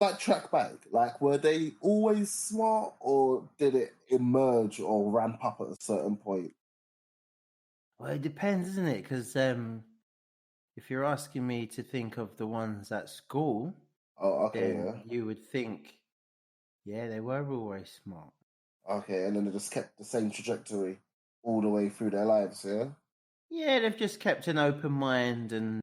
like track back, like were they always smart, or did it emerge or ramp up at a certain point? Well, it depends, isn't it? Because if you're asking me to think of the ones at school, Oh, okay, then yeah, you would think, yeah, they were always smart. okay, and then they just kept the same trajectory all the way through their lives, yeah, Yeah, they've just kept an open mind and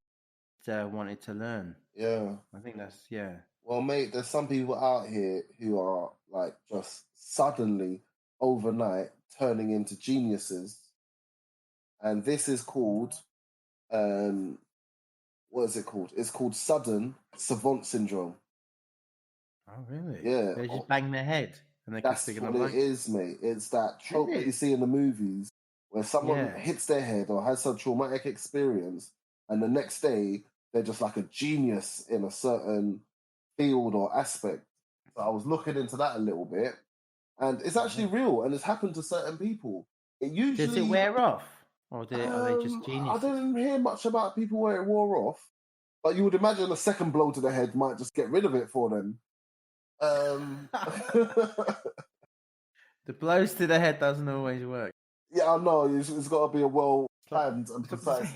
wanted to learn. yeah. I think that's yeah. Well, mate, there's some people out here who are like just suddenly overnight turning into geniuses, and this is called um, what is it called? It's called sudden savant syndrome. Oh, really? Yeah, They just bang their head and they keep that's thinking, what I'm it like, is, mate. It's that is trope that you it? see in the movies where someone Yeah. hits their head or has some traumatic experience, and the next day they're just like a genius in a certain field or aspect. So I was looking into that a little bit, and it's actually Right. real, and it's happened to certain people. It Does it usually, wear off? Or are they just I geniuses? didn't hear much about people where it wore off, but you would imagine a second blow to the head might just get rid of it for them. Um, The blows to the head doesn't always work. yeah, I know. It's got to be a well It's like planned and it's just precise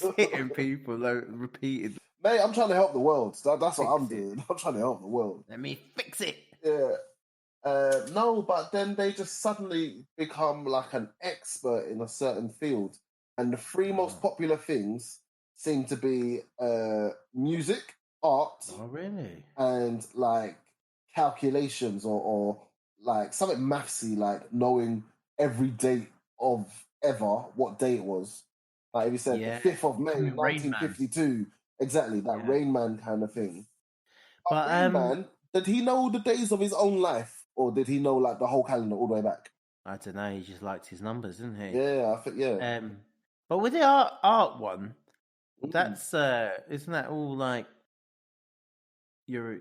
blow. hitting people like, repeatedly. Mate, I'm trying to help the world. That's what I'm Fix it. doing. I'm trying to help the world. Let me fix it. Yeah. No, but then they just suddenly become like an expert in a certain field. And the three most Oh, popular things seem to be music, art, oh really? and like calculations, or like something mathsy, like knowing every date of ever, what day it was. Like if you said the Yeah. 5th of May, Becoming Rain Man. 1952, exactly, that Yeah. Rain Man kind of thing. But But Rain Man, did he know the days of his own life, or did he know like the whole calendar all the way back? I don't know, he just liked his numbers, didn't he? Yeah, I think, yeah. But with the art one, Mm. that's isn't that all like your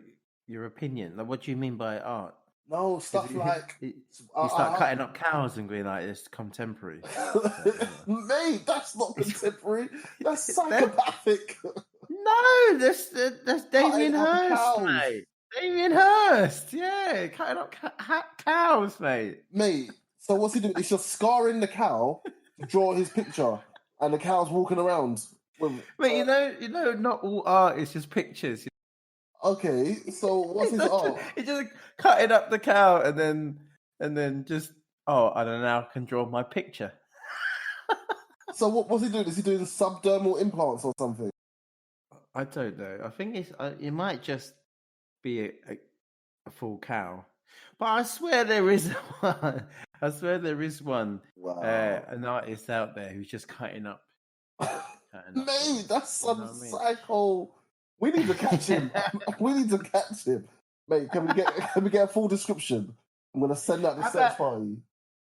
your opinion? Like, what do you mean by art? No, Because stuff like you start I, cutting up cows and going like this contemporary. mate, that's not contemporary. That's That- psychopathic. no, that's Cutting Damien up Hirst, cows. mate. Damien Hirst, yeah, cutting up cows, mate. Mate, so what's he doing? He's just scarring the cow to draw his picture, and the cow's walking around with. But you know, not all art is just pictures. Okay, so what's his art? He just cutting up the cow and then just I don't know, I can draw my picture. So what's he doing? Is he doing subdermal implants or something? I don't know. I think it might just be a full cow, but I swear there is one. I swear there is one. Wow. An artist out there who's just cutting up. Mate, that's You some know what I mean? psycho. We need to catch him. We need to catch him. Mate, can we get a full description? I'm gonna send out the search party.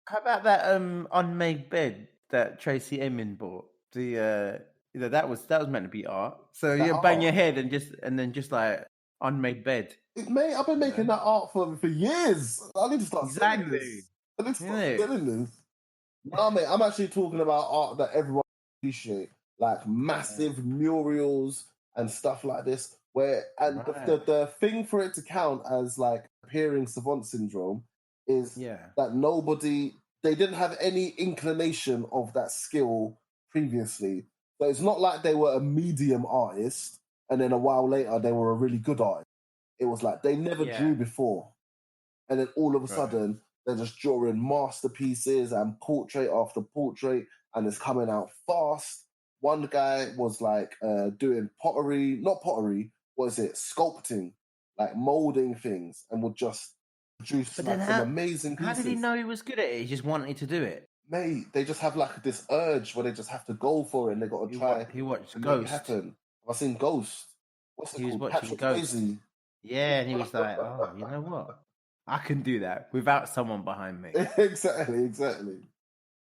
How about that unmade bed that Tracy Emin bought? That was meant to be art. So That you bang art. your head and then just like unmade bed. Mate, I've been making that art for years. I need to start selling this. I need to start selling this. No, mate, I'm actually talking about art that everyone appreciate, like massive murals and stuff like this. The thing for it to count as like appearing savant syndrome is that they didn't have any inclination of that skill previously. So it's not like they were a medium artist and then a while later they were a really good artist. It was like they never drew before, and then all of a sudden they're just drawing masterpieces and portrait after portrait, and it's coming out fast. One guy was like doing pottery, not pottery, what is it? Sculpting, like molding things, and would just produce some amazing pieces. How did he know he was good at it? He just wanted to do it. Mate, they just have like this urge where they just have to go for it, and they got to try He watched and Ghost. make it happen. Have I seen Ghost? What's it He was called? watching Patrick Ghost. Swayze. Yeah, and he was like, "Oh, you know what? I can do that without someone behind me." Exactly.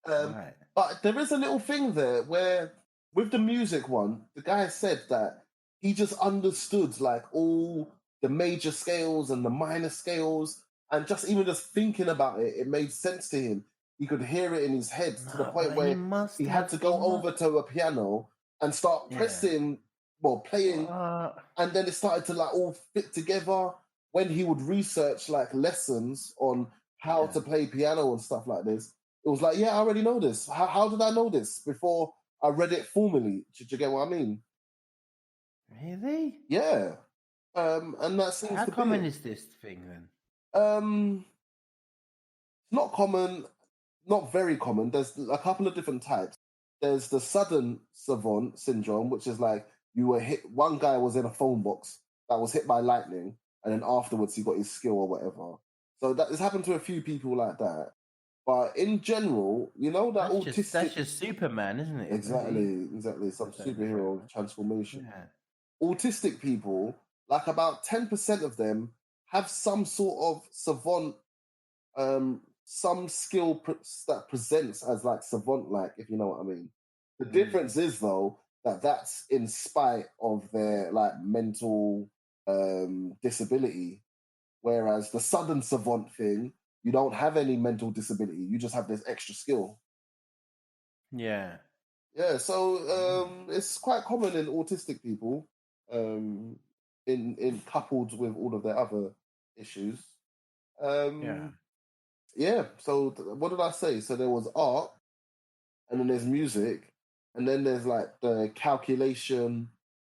But there is a little thing there where, with the music one, the guy said that he just understood like all the major scales and the minor scales, and just thinking about it, it made sense to him. He could hear it in his head to the point where he had to go over to a piano and start pressing playing, and then it started to like all fit together when he would research like lessons on how to play piano and stuff like this. It was like, yeah, I already know this. How did I know this before I read it formally? Did you get what I mean? Really? Yeah. And that seems How to common be is this thing then? Not common, not very common. There's a couple of different types. There's the sudden savant syndrome, which is like you were hit. One guy was in a phone box that was hit by lightning, and then afterwards he got his skill or whatever. So that has happened to a few people like that. But in general, you know that autistic. That's just Superman, isn't it? Exactly. Some superhero transformation. Yeah. Autistic people, like about 10% of them, have some sort of savant, some skill that presents as like savant-like, if you know what I mean. The difference is though that that's in spite of their like mental disability, whereas the sudden savant thing, you don't have any mental disability, you just have this extra skill. Yeah. Yeah, so it's quite common in autistic people, in coupled with all of their other issues. Yeah. So what did I say? So there was art, and then there's music, and then there's like the calculation,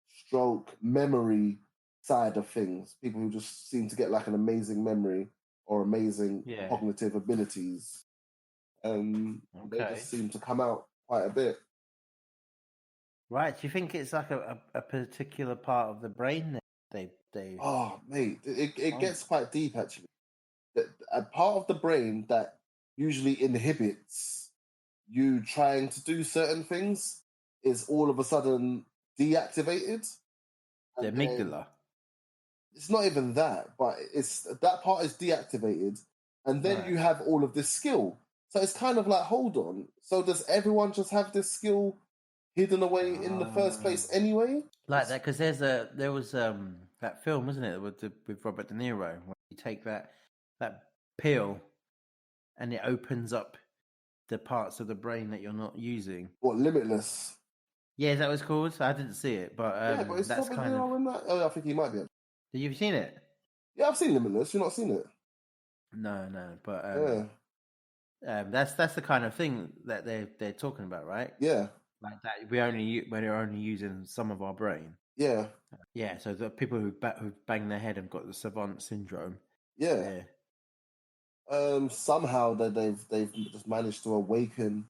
stroke, memory side of things. People who just seem to get like an amazing memory or amazing cognitive abilities. They just seem to come out quite a bit. Right. Do you think it's like a particular part of the brain that they? Oh, mate, it gets quite deep actually. A part of the brain that usually inhibits you trying to do certain things is all of a sudden deactivated. The amygdala. It's not even that, but it's that part is deactivated, and then you have all of this skill. So it's kind of like, hold on. So does everyone just have this skill hidden away in the first place anyway? Like that, because there was that film, wasn't it, with Robert De Niro, where you take that pill and it opens up the parts of the brain that you're not using. What, Limitless? Yeah, is that what it's called? I didn't see it, but yeah, but it's that's Robert kind of. In that. Oh, I think he might be. Have you seen it? Yeah, I've seen Limitless. You've not seen it? No, but that's the kind of thing that they're talking about, right? Yeah. Like that, we're only using some of our brain. Yeah. Yeah. So the people who bang their head have got the savant syndrome. Yeah. Somehow that they've just managed to awaken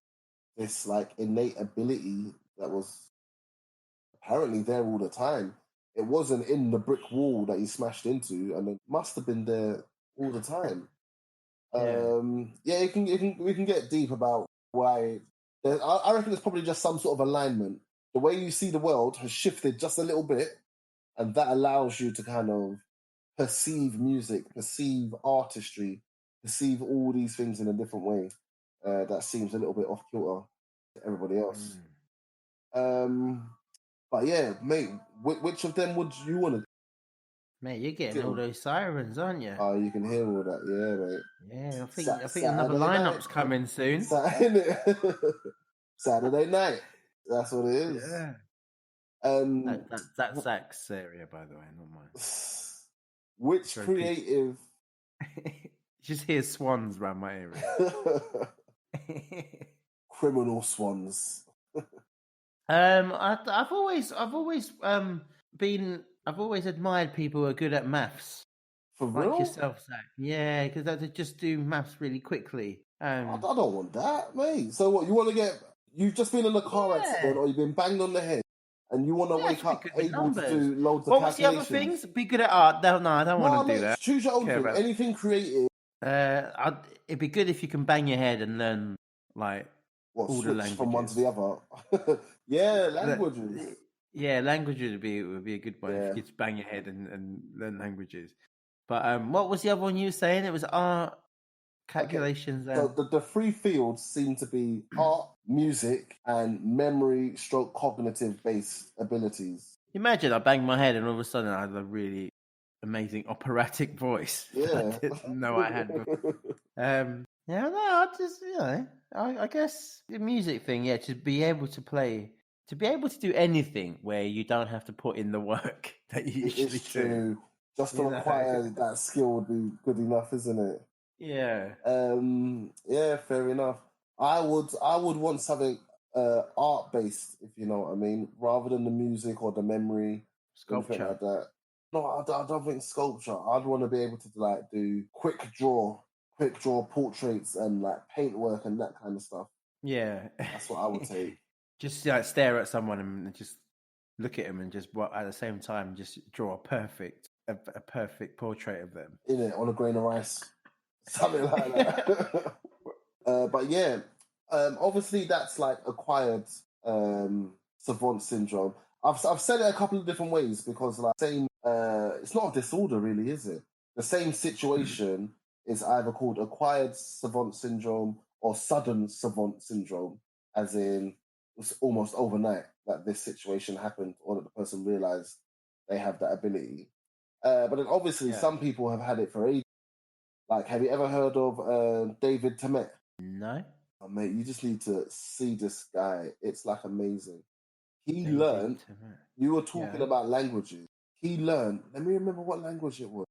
this like innate ability that was apparently there all the time. It wasn't in the brick wall that he smashed into, and it must have been there all the time. We can get deep about why. I reckon it's probably just some sort of alignment. The way you see the world has shifted just a little bit, and that allows you to kind of perceive music, perceive artistry, perceive all these things in a different way. That seems a little bit off kilter to everybody else. But yeah, mate, which of them would you want to? Mate, you're getting all those sirens, aren't you? Oh, you can hear all that, yeah, mate. Yeah, I think another lineup's coming soon. Saturday night. That's what it is. Yeah. That's Zach's area, by the way, not mine. Which creative? Just hear swans around my area. Criminal swans. I've always admired people who are good at maths. For real? Like yourself, Zach. Yeah, because they just do maths really quickly. I don't want that, mate. So what, you've just been in a car accident or you've been banged on the head and you want to wake up able to do loads of calculations. What's the other things? Be good at art. No, I don't want to do that. Choose your own thing. Anything creative. It'd be good if you can bang your head and learn like all the languages from one to the other. Yeah, languages. Languages would be a good one if you could bang your head and learn languages. But what was the other one you were saying? It was art, calculations. Okay. So the three fields seem to be art, music, and memory / cognitive based abilities. Imagine I banged my head and all of a sudden I had a really amazing operatic voice. Yeah. I didn't know I had before. I just, I guess the music thing, to be able to play to be able to do anything where you don't have to put in the work that you usually do. It's true. Just to acquire that skill would be good enough, isn't it? Yeah. Yeah, fair enough. I would want something art based, if you know what I mean, rather than the music or the memory, anything Sculpture. like that. No, I don't think sculpture. I'd want to be able to like do quick draw portraits and like paint work and that kind of stuff. Yeah. That's what I would take. Just like stare at someone and just look at them and just at the same time just draw a perfect portrait of them. In it on a grain of rice. Something like that. But yeah, obviously that's like acquired savant syndrome. I've said it a couple of different ways because like same it's not a disorder really, is it? The same situation is either called acquired savant syndrome or sudden savant syndrome, as in it's almost overnight that this situation happened or that the person realized they have that ability. But then obviously some people have had it for ages. Like, have you ever heard of David Temet? No. Oh, mate, you just need to see this guy. It's like amazing. He learned. You were talking about languages. He learned. Let me remember what language it was.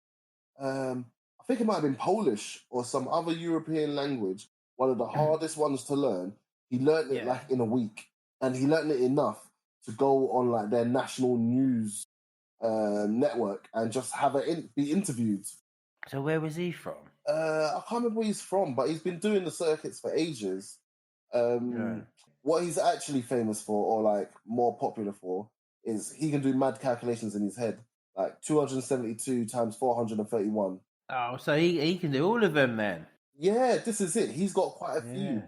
I think it might have been Polish or some other European language. One of the hardest ones to learn. He learned it like in a week, and he learned it enough to go on like their national news network and just have be interviewed. So where was he from? I can't remember where he's from, but he's been doing the circuits for ages. What he's actually famous for, or like more popular for, is he can do mad calculations in his head, like 272 times 431. Oh, so he can do all of them then? Yeah, this is it. He's got quite a few.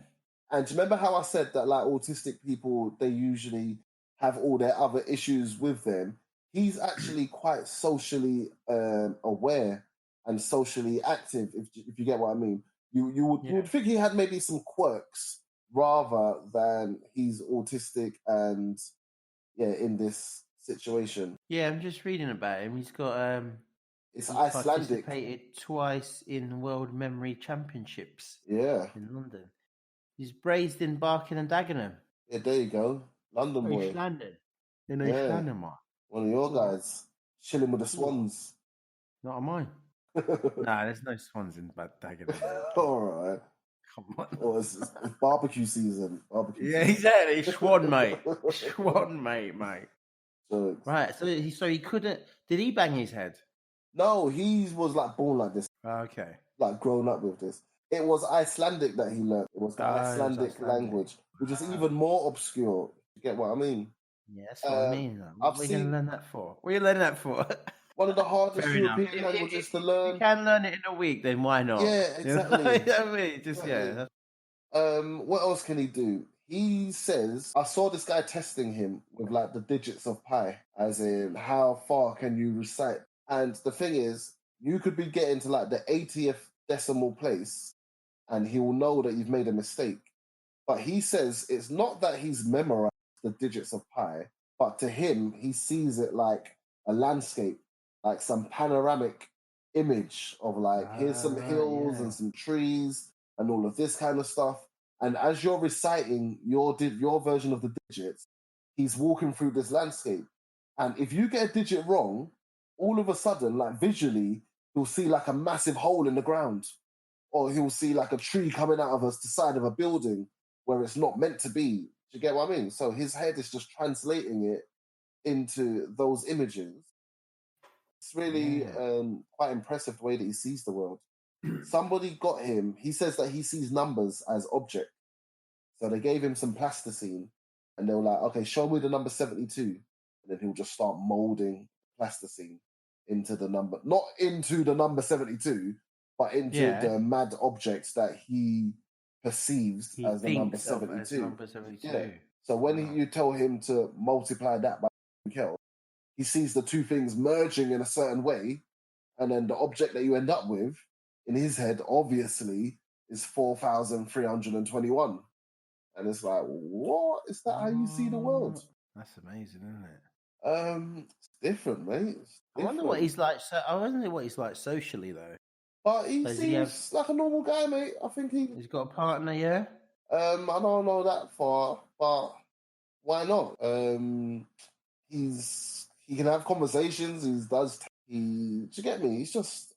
And do you remember how I said that like autistic people, they usually have all their other issues with them? He's actually quite socially aware and socially active, if you get what I mean. You would think he had maybe some quirks rather than he's autistic and in this situation. Yeah, I'm just reading about him. He's got it's he Icelandic. Participated twice in World Memory Championships. Yeah. In London. He's raised in Barking and Dagenham. Yeah, there you go. London boy. East London. In East London, man. One of your guys. Chilling with the Swans. Not on mine. Nah, there's no Swans in Dagenham. All right. Come on. Oh, it's barbecue season. Exactly. Swan, mate. Swan, mate. So, right. So he couldn't. Did he bang his head? No, he was like born like this. Okay. Like grown up with this. It was Icelandic that he learned. It was the Icelandic language, which is even more obscure. You get what I mean? Yeah, that's what I mean. What are you going to learn that for? What are you learning that for? One of the hardest European languages to learn. If you can learn it in a week, then why not? Yeah, exactly. You know what I mean? Just what else can he do? He says, I saw this guy testing him with like the digits of pi, as in how far can you recite? And the thing is, you could be getting to like the 80th decimal place and he will know that you've made a mistake. But he says it's not that he's memorized the digits of pi, but to him, he sees it like a landscape, like some panoramic image of like, here's some hills and some trees and all of this kind of stuff. And as you're reciting your version of the digits, he's walking through this landscape. And if you get a digit wrong, all of a sudden, like visually, he'll see like a massive hole in the ground. Or he'll see like a tree coming out of the side of a building where it's not meant to be. Do you get what I mean? So his head is just translating it into those images. It's really quite impressive the way that he sees the world. Somebody got him. He says that he sees numbers as objects. So they gave him some plasticine and they were like, okay, show me the number 72. And then he'll just start molding plasticine into the number, not into the number 72, but into the mad objects that he perceives as the number 72. As number 72. Yeah. So when you tell him to multiply that by Kel, he sees the two things merging in a certain way, and then the object that you end up with in his head, obviously, is 4,321. And it's like, what? Is that how you see the world? That's amazing, isn't it? It's different, mate. I wonder what he's like. I wonder what he's like socially, though. But he seems like a normal guy, mate. I think he's got a partner, yeah. I don't know that far, but why not? He can have conversations. Do you get me? He's just